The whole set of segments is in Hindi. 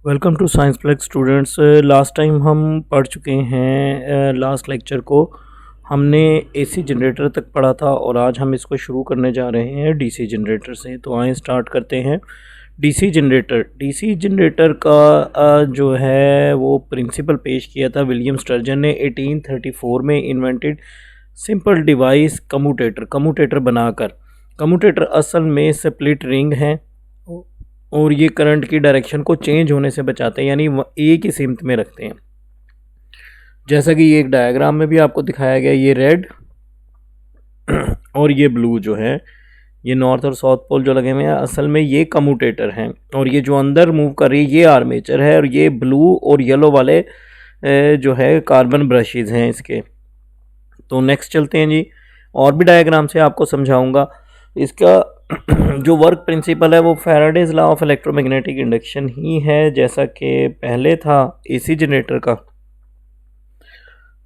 Welcome to science flex students. Last time हम पढ़ चुके हैं, लास्ट लेक्चर को हमने एसी जनरेटर तक पढ़ा था और आज हम इसको शुरू करने जा रहे हैं डीसी जनरेटर से। तो आए स्टार्ट करते हैं। डीसी जनरेटर का जो है वो प्रिंसिपल पेश किया था विलियम स्टर्जन ने 1834 में इन्वेंटेड सिंपल डिवाइस कम्यूटेटर बनाकर। कम्यूटेटर असल में स्प्लिट रिंग है और ये करंट की डायरेक्शन को चेंज होने से बचाते हैं, यानी एक ही सिमत में रखते हैं। जैसा कि ये एक डायग्राम में भी आपको दिखाया गया, ये रेड और ये ब्लू जो है, ये नॉर्थ और साउथ पोल जो लगे हुए हैं, असल में ये कम्यूटेटर हैं। और ये जो अंदर मूव कर रही है ये आर्मेचर है, और ये ब्लू और येलो वाले जो है कार्बन ब्रशेज हैं इसके। तो नेक्स्ट चलते हैं जी, और भी डायग्राम से आपको समझाऊंगा। इसका जो वर्क प्रिंसिपल है वो Faraday's law of electromagnetic induction ही है, जैसा कि पहले था एसी जनरेटर का।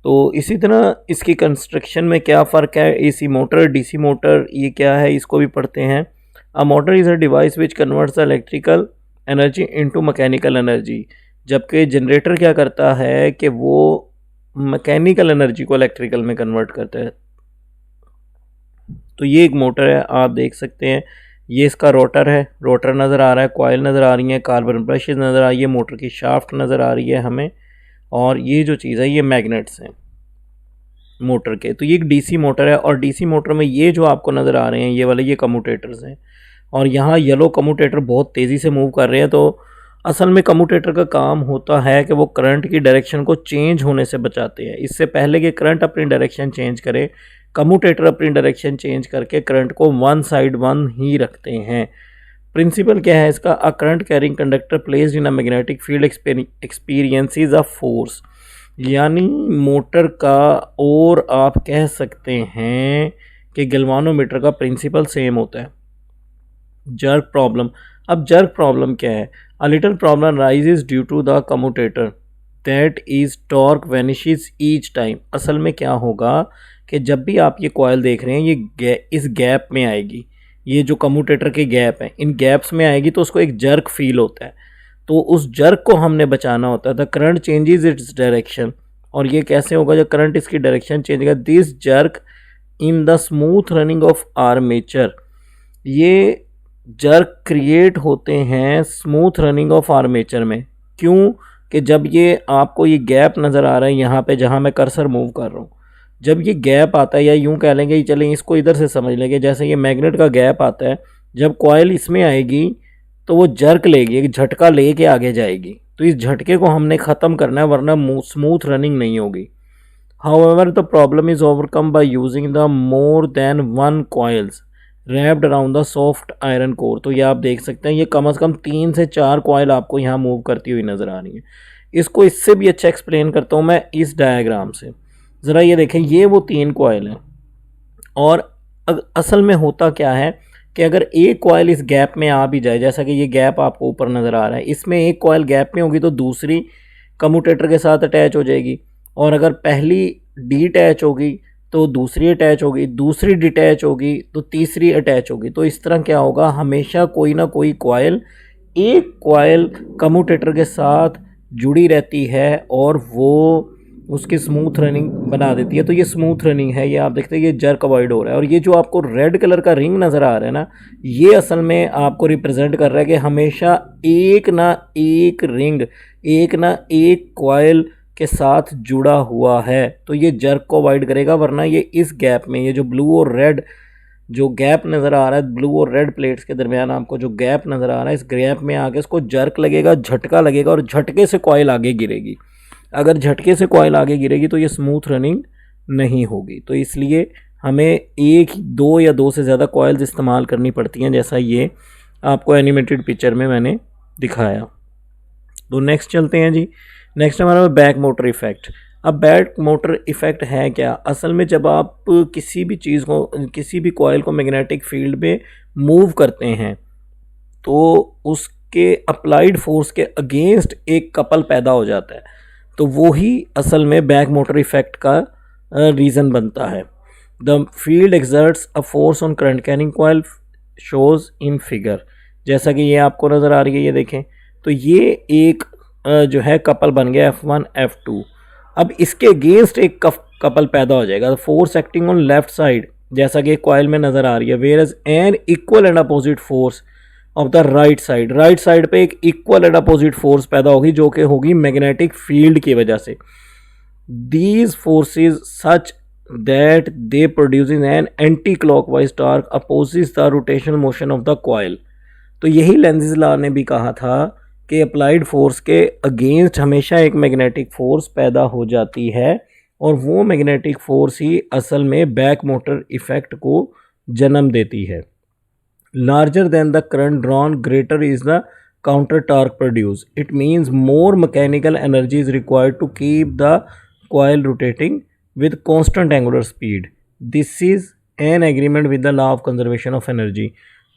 तो इसी तरह इसकी कंस्ट्रक्शन में क्या फ़र्क है, एसी मोटर डीसी मोटर ये क्या है, इसको भी पढ़ते हैं। A motor is a device which converts the electrical energy into mechanical energy. जबकि जनरेटर क्या करता है कि वो मैकेनिकल एनर्जी को इलेक्ट्रिकल में कन्वर्ट करता है। तो ये एक मोटर है, आप देख सकते हैं। ये इसका रोटर है, रोटर नज़र आ रहा है, कॉयल नज़र आ रही है, कार्बन ब्रशेज नज़र आ रही है, मोटर की शाफ्ट नज़र आ रही है हमें, और ये जो चीज़ है ये मैग्नेट्स हैं मोटर के। तो ये एक डीसी मोटर है, और डीसी मोटर में ये जो आपको नज़र आ रहे हैं ये वाले, ये कम्यूटेटर्स हैं। और यहाँ येलो कम्यूटेटर बहुत तेज़ी से मूव कर रहे हैं। तो असल में कम्यूटेटर का काम होता है कि वो करंट की डायरेक्शन को चेंज होने से बचाते हैं। इससे पहले कि करंट अपनी डायरेक्शन चेंज करे, कम्यूटेटर अपनी डायरेक्शन चेंज करके करंट को वन साइड वन ही रखते हैं। प्रिंसिपल क्या है इसका, a current carrying conductor placed in a magnetic field experiences a force. यानी मोटर का, और आप कह सकते हैं कि गैल्वानोमीटर का प्रिंसिपल सेम होता है। जर्क प्रॉब्लम, अब जर्क प्रॉब्लम क्या है, a little problem rises due to the commutator that is torque vanishes each time. असल में क्या होगा कि जब भी आप ये कॉयल देख रहे हैं ये इस गैप में आएगी, ये जो कम्यूटेटर के गैप हैं इन गैप्स में आएगी, तो उसको एक जर्क फील होता है। तो उस जर्क को हमने बचाना होता है। The current changes its direction, और ये कैसे होगा जब करंट इसकी डायरेक्शन चेंज करेगा, this jerk in the smooth running of armature. ये जर्क क्रिएट होते हैं स्मूथ रनिंग ऑफ आर्मेचर में। क्यों कि जब ये आपको ये गैप नज़र आ रहा है यहाँ पे जहाँ मैं कर्सर मूव कर रहा हूँ, जब ये गैप आता है, या यूँ कह लेंगे, चलें इसको इधर से समझ लेंगे, जैसे ये मैग्नेट का गैप आता है, जब कॉयल इसमें आएगी तो वो जर्क लेगी, एक झटका लेके आगे जाएगी। तो इस झटके को हमने ख़त्म करना है, वरना स्मूथ रनिंग नहीं होगी। However the problem is overcome by using the more than one coils wrapped around the soft iron core. तो ये आप देख सकते हैं, ये कम से कम 3 से 4 कॉयल आपको यहाँ मूव करती हुई नज़र आ रही है। इसको इससे भी अच्छा एक्सप्लेन करता हूँ मैं इस डायग्राम से। ज़रा ये देखें, ये वो 3 कॉयल हैं, और असल में होता क्या है कि अगर एक कॉयल इस गैप में आ भी जाए, जैसा कि ये गैप आपको ऊपर नज़र आ रहा है, इसमें एक कॉयल गैप में होगी तो दूसरी कम्यूटेटर के साथ अटैच हो जाएगी, और अगर पहली डिटैच होगी तो दूसरी अटैच होगी, दूसरी डिटैच होगी तो तीसरी अटैच होगी। तो इस तरह क्या होगा, हमेशा कोई ना कोई कॉयल, एक कॉयल कम्यूटेटर के साथ जुड़ी रहती है और वो उसकी स्मूथ रनिंग बना देती है। तो ये स्मूथ रनिंग है, ये आप देखते हैं ये जर्क अवॉइड हो रहा है। और ये जो आपको रेड कलर का रिंग नज़र आ रहा है ना, ये असल में आपको रिप्रेजेंट कर रहा है कि हमेशा एक ना एक रिंग, एक ना एक कॉयल के साथ जुड़ा हुआ है। तो ये जर्क को अवॉइड करेगा, वरना ये इस गैप में, ये जो ब्लू और रेड जो गैप नज़र आ रहा है, ब्लू और रेड प्लेट्स के दरमियान आपको जो गैप नज़र आ रहा है, इस गैप में आके इसको जर्क लगेगा, झटका लगेगा, और झटके से कॉयल आगे गिरेगी। अगर झटके से कॉयल आगे गिरेगी तो ये स्मूथ रनिंग नहीं होगी। तो इसलिए हमें एक, दो या दो से ज़्यादा कॉयल्स इस्तेमाल करनी पड़ती हैं, जैसा ये आपको एनिमेटेड पिक्चर में मैंने दिखाया। तो नेक्स्ट चलते हैं जी। नेक्स्ट हमारा बैक मोटर इफ़ेक्ट। अब बैक मोटर इफ़ेक्ट है क्या, असल में जब आप किसी भी चीज़ को, किसी भी कॉयल को मैग्नेटिक फील्ड में मूव करते हैं तो उसके अप्लाइड फोर्स के अगेंस्ट एक कपल पैदा हो जाता है। तो वो ही असल में बैक मोटर इफ़ेक्ट का रीज़न बनता है। The field exerts a force on current carrying coil shows in figure, जैसा कि ये आपको नज़र आ रही है, ये देखें। तो तो ये एक जो है कपल बन गया F1 F2। अब इसके अगेंस्ट एक कपल पैदा हो जाएगा, force acting on left side जैसा कि कॉइल में नज़र आ रही है, whereas an equal and opposite force of the right side पे एक इक्वल एंड अपोजिट फोर्स पैदा होगी जो कि होगी मैग्नेटिक फील्ड की वजह से। These forces such that they producing an anti clockwise torque opposite the rotational motion of the coil. तो यही लेंज़ेस लॉ ने भी कहा था कि अप्लाइड फोर्स के अगेंस्ट हमेशा एक मैग्नेटिक फोर्स पैदा हो जाती है और वो मैग्नेटिक फोर्स ही असल में बैक मोटर इफेक्ट को जन्म देती है। Larger than the current drawn greater is the counter torque produce. It means more mechanical energy is required to keep the coil rotating with constant angular speed. This is an agreement with the law of conservation of energy.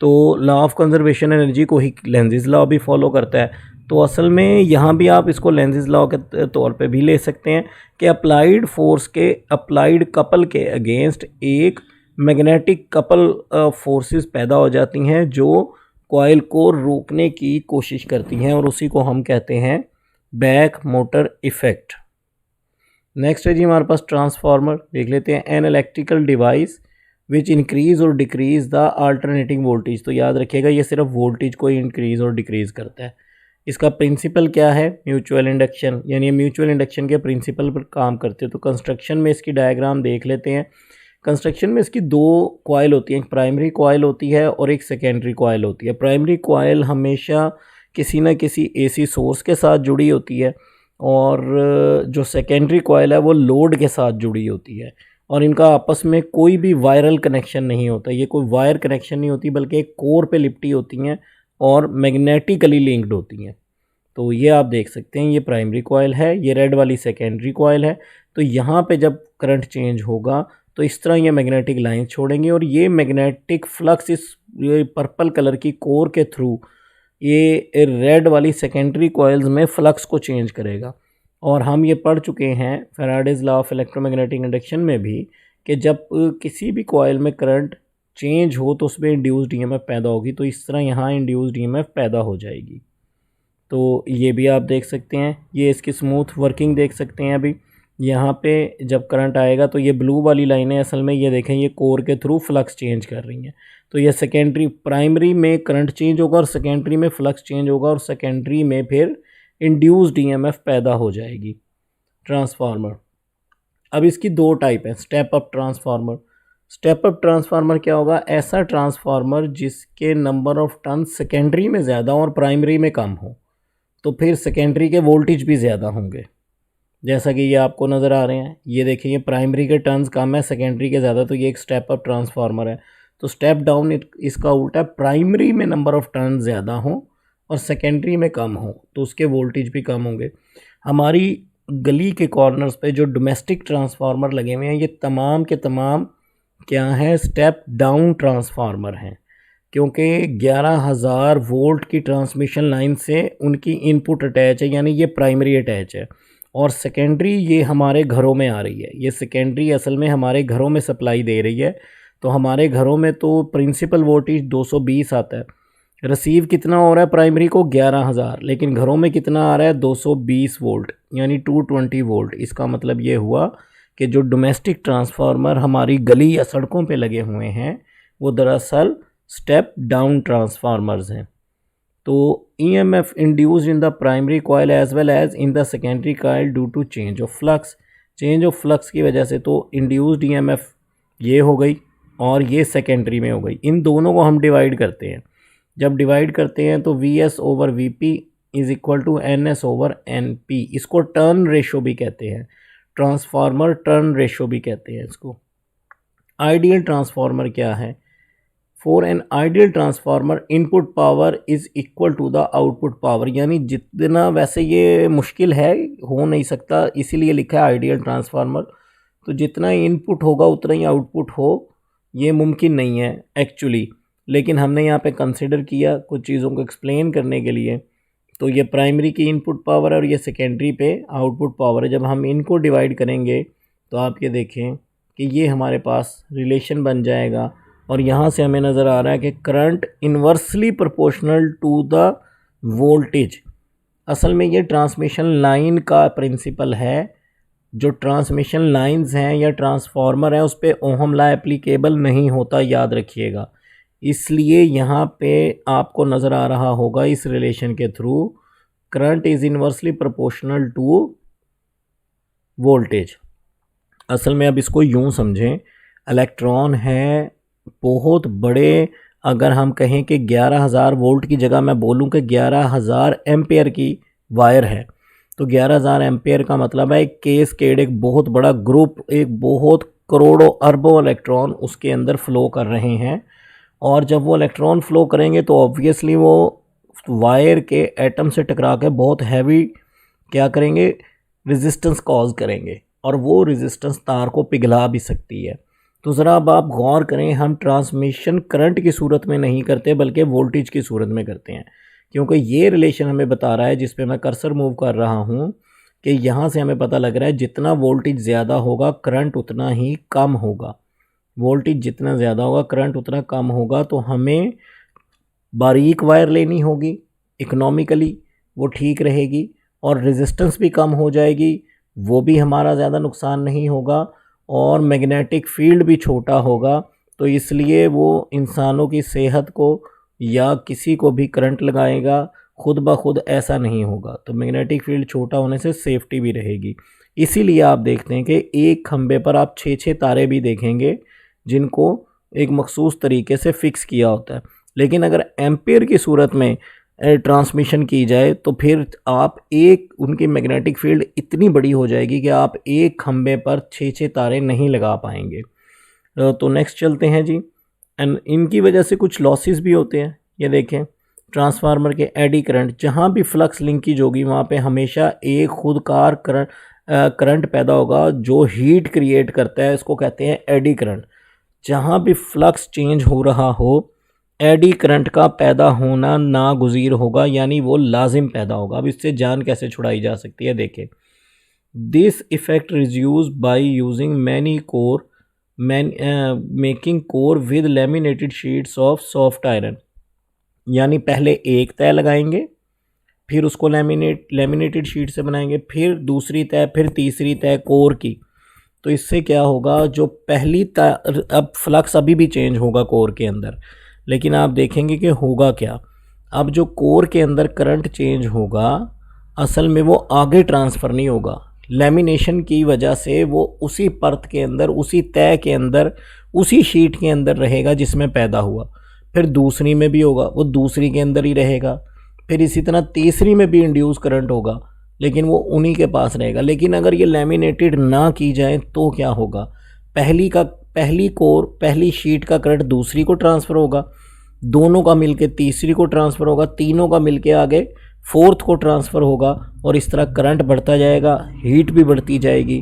तो लॉ ऑफ कंजर्वेशन एनर्जी को ही लेंज़ेस लॉ भी फॉलो करता है। तो असल में यहाँ भी आप इसको लेंज़ेस लॉ के तौर पे भी ले सकते हैं कि अप्लाइड फोर्स के अप्लाइड कपल के अगेंस्ट एक मैग्नेटिक कपल फोर्सेस पैदा हो जाती हैं जो कॉइल को रोकने की कोशिश करती हैं और उसी को हम कहते हैं बैक मोटर इफ़ेक्ट। नेक्स्ट है जी हमारे पास ट्रांसफार्मर, देख लेते हैं। An electrical device which increase और डिक्रीज़ द अल्टरनेटिंग वोल्टेज। तो याद रखिएगा ये सिर्फ वोल्टेज को इंक्रीज़ और डिक्रीज़ करता है। इसका प्रिंसिपल क्या है? म्यूचुअल इंडक्शन, यानी म्यूचुअल इंडक्शन के प्रिंसिपल पर काम करते हैं। तो कंस्ट्रक्शन में इसकी डायग्राम देख लेते हैं। कंस्ट्रक्शन में इसकी दो कॉइल होती हैं, एक प्राइमरी कॉइल होती है और एक सेकेंडरी कॉइल होती है। प्राइमरी कॉइल हमेशा किसी न किसी एसी सोर्स के साथ जुड़ी होती है और जो सेकेंडरी कॉइल है वो लोड के साथ जुड़ी होती है और इनका आपस में कोई भी वायरल कनेक्शन नहीं होता। ये कोई वायर कनेक्शन नहीं होती बल्कि एक कोर पे लिपटी होती हैं और मैग्नेटिकली लिंक्ड होती हैं। तो ये आप देख सकते हैं, ये प्राइमरी कॉइल है, ये रेड वाली सेकेंडरी कॉइल है। तो यहाँ पे जब करंट चेंज होगा तो इस तरह ये मैग्नेटिक लाइन छोड़ेंगे और ये मैग्नेटिक फ्लक्स इस ये पर्पल कलर की कोर के थ्रू ये रेड वाली सेकेंडरी कॉइल्स में फ्लक्स को चेंज करेगा। और हम ये पढ़ चुके हैं Faraday's law of electromagnetic induction में भी कि जब किसी भी कॉइल में करंट चेंज हो तो उसमें इंड्यूस्ड ईएमएफ पैदा होगी। तो इस तरह यहाँ इंड्यूस्ड ईएमएफ पैदा हो जाएगी। तो ये भी आप देख सकते हैं, ये इसकी स्मूथ वर्किंग देख सकते हैं। अभी यहाँ पे जब करंट आएगा तो ये ब्लू वाली लाइनें असल में ये देखें ये कोर के थ्रू फ्लक्स चेंज कर रही हैं। तो ये सेकेंडरी, प्राइमरी में करंट चेंज होगा और सेकेंडरी में फ्लक्स चेंज होगा और सेकेंडरी में फिर इंड्यूस्ड ईएमएफ पैदा हो जाएगी। ट्रांसफार्मर, अब इसकी दो टाइप है, step up transformer. Step up transformer क्या होगा? ऐसा ट्रांसफार्मर जिसके नंबर ऑफ टर्न सेकेंडरी में ज़्यादा और प्राइमरी में कम हो, तो फिर सेकेंडरी के वोल्टेज भी ज़्यादा होंगे। जैसा कि ये आपको नज़र आ रहे हैं, ये देखिए ये प्राइमरी के टर्न्स कम है, सेकेंडरी के ज़्यादा, तो ये एक स्टेप अप ट्रांसफार्मर है। तो स्टेप डाउन इसका उल्टा है, प्राइमरी में नंबर ऑफ टर्न ज़्यादा हो और सेकेंडरी में कम हो तो उसके वोल्टेज भी कम होंगे। हमारी गली के कॉर्नर्स पे जो डोमेस्टिक ट्रांसफार्मर लगे हुए हैं ये तमाम के तमाम क्या है? स्टेप डाउन ट्रांसफार्मर हैं, क्योंकि 11,000 वोल्ट की ट्रांसमिशन लाइन से उनकी इनपुट अटैच है, यानी ये प्राइमरी अटैच है और सेकेंडरी ये हमारे घरों में आ रही है। ये सेकेंडरी असल में हमारे घरों में सप्लाई दे रही है। तो हमारे घरों में तो प्रिंसिपल वोल्टेज 220 आता है, रिसीव कितना हो रहा है प्राइमरी को? 11,000, लेकिन घरों में कितना आ रहा है? 220 वोल्ट, यानी 220 वोल्ट। इसका मतलब ये हुआ कि जो डोमेस्टिक ट्रांसफार्मर हमारी गली या सड़कों पे लगे हुए हैं वो दरअसल स्टेप डाउन ट्रांसफार्मर्स हैं। तो EMF induced in the primary coil as well as in the secondary coil due to change of flux. Change of flux की वजह से तो इंड्यूस्ड ईएमएफ ये हो गई और ये सेकेंडरी में हो गई। इन दोनों को हम डिवाइड करते हैं। जब डिवाइड करते हैं तो V S over V P is equal to N S over N P. इसको टर्न रेशो भी कहते हैं, ट्रांसफार्मर टर्न रेशो भी कहते हैं इसको। आइडियल ट्रांसफार्मर क्या है? For an ideal transformer input power is equal to the output power, यानी जितना, वैसे ये मुश्किल है, हो नहीं सकता, इसीलिए लिखा है आइडियल ट्रांसफार्मर। तो जितना इनपुट होगा उतना ही आउटपुट हो, ये मुमकिन नहीं है एक्चुअली, लेकिन हमने यहाँ पे कंसिडर किया कुछ चीज़ों को एक्सप्लेन करने के लिए। तो ये प्राइमरी की इनपुट पावर है और ये सेकेंडरी पे आउटपुट पावर है। जब हम इनको डिवाइड करेंगे तो आप ये देखें कि ये हमारे पास रिलेशन बन जाएगा और यहाँ से हमें नज़र आ रहा है कि current inversely proportional to the voltage. असल में ये ट्रांसमिशन लाइन का प्रिंसिपल है। जो ट्रांसमिशन लाइंस हैं या ट्रांसफार्मर है उस पर ओहम लॉ एप्लीकेबल नहीं होता, याद रखिएगा। इसलिए यहाँ पे आपको नज़र आ रहा होगा इस रिलेशन के थ्रू, current is inversely proportional to voltage. असल में अब इसको यूँ समझें, इलेक्ट्रॉन है बहुत बड़े, अगर हम कहें कि 11,000 वोल्ट की जगह मैं बोलूं कि 11,000 एम्पेयर की वायर है, तो 11,000 एम्पेयर का मतलब है एक कैस्केड, एक बहुत बड़ा ग्रुप, एक बहुत करोड़ों अरबों इलेक्ट्रॉन उसके अंदर फ़्लो कर रहे हैं। और जब वो इलेक्ट्रॉन फ़्लो करेंगे तो ऑब्वियसली वो वायर के एटम से टकरा के बहुत हैवी क्या करेंगे, रेजिस्टेंस कॉज करेंगे, और वो रेजिस्टेंस तार को पिघला भी सकती है। तो ज़रा अब आप गौर करें, हम ट्रांसमिशन करंट की सूरत में नहीं करते बल्कि वोल्टेज की सूरत में करते हैं, क्योंकि ये रिलेशन हमें बता रहा है, जिस पे मैं कर्सर मूव कर रहा हूँ, कि यहाँ से हमें पता लग रहा है जितना वोल्टेज ज़्यादा होगा करंट उतना ही कम होगा। वोल्टेज जितना ज़्यादा होगा करंट उतना कम होगा। तो हमें बारीक वायर लेनी होगी, इकोनॉमिकली वो ठीक रहेगी, और रेजिस्टेंस भी कम हो जाएगी, वो भी हमारा ज़्यादा नुकसान नहीं होगा, और मैग्नेटिक फील्ड भी छोटा होगा। तो इसलिए वो इंसानों की सेहत को या किसी को भी करंट लगाएगा खुद ब खुद ऐसा नहीं होगा। तो मैग्नेटिक फील्ड छोटा होने से सेफ्टी भी रहेगी। इसीलिए आप देखते हैं कि एक खंबे पर आप 6-6 तारे भी देखेंगे जिनको एक मखसूस तरीके से फ़िक्स किया होता है। लेकिन अगर एम्पेयर की सूरत में ट्रांसमिशन की जाए तो फिर आप एक उनकी मैग्नेटिक फील्ड इतनी बड़ी हो जाएगी कि आप एक खंबे पर 6-6 तारे नहीं लगा पाएंगे। तो नेक्स्ट चलते हैं जी। एंड इनकी वजह से कुछ लॉसेस भी होते हैं। ये देखें, ट्रांसफार्मर के एडी करंट, जहाँ भी फ्लक्स लिंकेज होगी वहाँ पे हमेशा एक खुदकार करंट पैदा होगा जो हीट क्रिएट करता है, इसको कहते हैं एडी करंट। जहाँ भी फ्लक्स चेंज हो रहा हो, एडी करंट का पैदा होना नागुज़ीर होगा, यानी वो लाजिम पैदा होगा। अब इससे जान कैसे छुड़ाई जा सकती है, देखें। This effect reduce by using many core making core with laminated sheets of soft iron. यानी पहले एक तय लगाएंगे, फिर उसको लेमिनेटेड शीट से बनाएंगे, फिर दूसरी तय, फिर तीसरी तय कोर की। तो इससे क्या होगा, जो पहली तय, अब फ्लक्स अभी भी चेंज होगा कोर के अंदर, लेकिन आप देखेंगे कि होगा क्या। अब जो कोर के अंदर करंट चेंज होगा असल में वो आगे ट्रांसफ़र नहीं होगा, लेमिनेशन की वजह से वो उसी परत के अंदर, उसी तय के अंदर, उसी शीट के अंदर रहेगा जिसमें पैदा हुआ। फिर दूसरी में भी होगा, वो दूसरी के अंदर ही रहेगा। फिर इसी तरह तीसरी में भी इंड्यूस करंट होगा, लेकिन वो उन्हीं के पास रहेगा। लेकिन अगर ये लेमिनेटेड ना की जाए तो क्या होगा, पहली शीट का करंट दूसरी को ट्रांसफ़र होगा, दोनों का मिलके तीसरी को ट्रांसफ़र होगा, तीनों का मिलके आगे फोर्थ को ट्रांसफ़र होगा, और इस तरह करंट बढ़ता जाएगा, हीट भी बढ़ती जाएगी।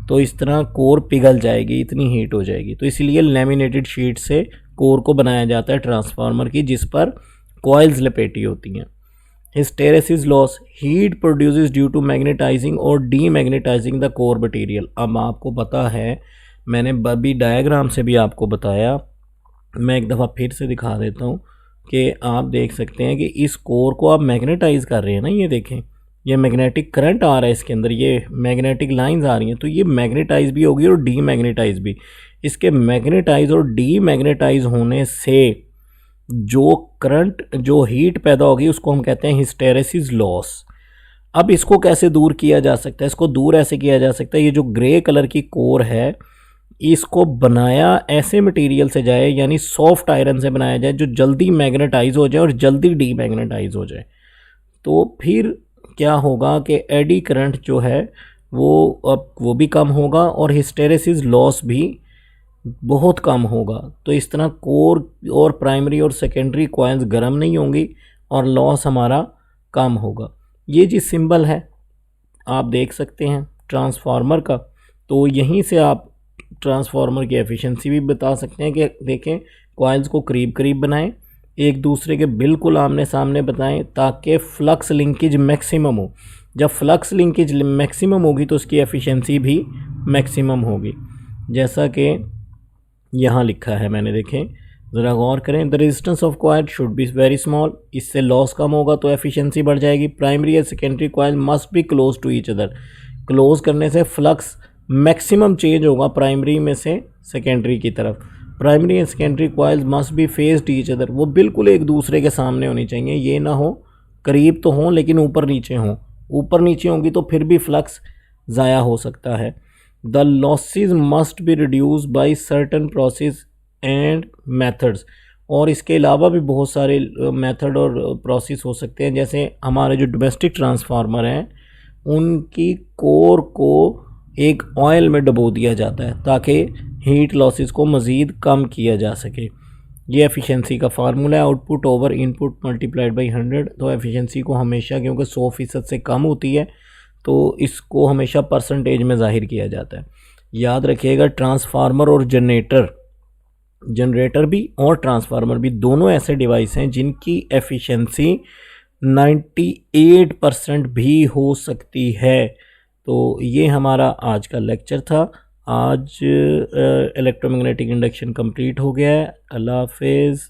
तो इस तरह कोर पिघल जाएगी, इतनी हीट हो जाएगी। तो इसलिए लेमिनेटेड शीट से कोर को बनाया जाता है ट्रांसफार्मर की, जिस पर कॉइल्स लपेटी होती हैं। Hysteresis loss, heat produces due to magnetising और डीमैग्नेटाइजिंग द कोर मटेरियल। अब आपको पता है, मैंने अभी डायग्राम से भी आपको बताया, मैं एक दफ़ा फिर से दिखा देता हूँ कि आप देख सकते हैं कि इस कोर को आप मैग्नेटाइज कर रहे हैं ना, ये देखें, ये मैग्नेटिक करंट आ रहा है इसके अंदर, ये मैग्नेटिक लाइंस आ रही हैं, तो ये मैग्नेटाइज भी होगी और डीमैग्नेटाइज भी। इसके मैग्नेटाइज और डीमैग्नेटाइज होने से जो करंट, जो हीट पैदा होगी उसको हम कहते हैं हिस्टेरेसिस लॉस। अब इसको कैसे दूर किया जा सकता है, इसको दूर ऐसे किया जा सकता है, ये जो ग्रे कलर की कोर है इसको बनाया ऐसे मटेरियल से जाए, यानी सॉफ्ट आयरन से बनाया जाए, जो जल्दी मैग्नेटाइज हो जाए और जल्दी डीमैग्नेटाइज हो जाए। तो फिर क्या होगा कि एडी करंट जो है वो भी कम होगा और हिस्टेरेसिस लॉस भी बहुत कम होगा। तो इस तरह कोर और प्राइमरी और सेकेंडरी कॉइल्स गर्म नहीं होंगी और लॉस हमारा कम होगा। ये जी सिंबल है, आप देख सकते हैं ट्रांसफार्मर का। तो यहीं से आप ट्रांसफार्मर की एफिशिएंसी भी बता सकते हैं कि देखें, कॉइल्स को करीब करीब बनाएं, एक दूसरे के बिल्कुल आमने सामने बताएं, ताकि फ्लक्स लिंकेज मैक्सिमम हो। जब फ्लक्स लिंकेज मैक्सिमम होगी तो उसकी एफिशिएंसी भी मैक्सिमम होगी। जैसा कि यहाँ लिखा है मैंने, देखें, ज़रा गौर करें, the resistance of coil should be very small, इससे लॉस कम होगा तो एफिशिएंसी बढ़ जाएगी। प्राइमरी या secondary coil must be close to each other, close करने से फ्लक्स मैक्सिमम चेंज होगा प्राइमरी में से सेकेंडरी की तरफ। Primary and secondary coils must be faced each other, वो बिल्कुल एक दूसरे के सामने होनी चाहिए, ये ना हो करीब तो हों लेकिन ऊपर नीचे हों, ऊपर नीचे होंगी तो फिर भी फ्लक्स ज़ाया हो सकता है। The losses must be reduce by certain process and methods, और इसके अलावा भी बहुत सारे मेथड और प्रोसेस हो सकते हैं, जैसे हमारे जो डोमेस्टिक ट्रांसफार्मर हैं उनकी कोर को एक ऑयल में डुबो दिया जाता है ताकि हीट लॉसेस को मज़ीद कम किया जा सके। ये एफिशिएंसी का फार्मूला है, output over input multiplied by 100। तो एफिशिएंसी को हमेशा, क्योंकि 100% से कम होती है तो इसको हमेशा परसेंटेज में ज़ाहिर किया जाता है। याद रखिएगा, ट्रांसफार्मर और जनरेटर भी और ट्रांसफार्मर भी दोनों ऐसे डिवाइस हैं जिनकी एफिशिएंसी 98% भी हो सकती है। तो ये हमारा आज का लेक्चर था। आज इलेक्ट्रोमैग्नेटिक इंडक्शन कंप्लीट हो गया है। अल्लाह हाफिज़।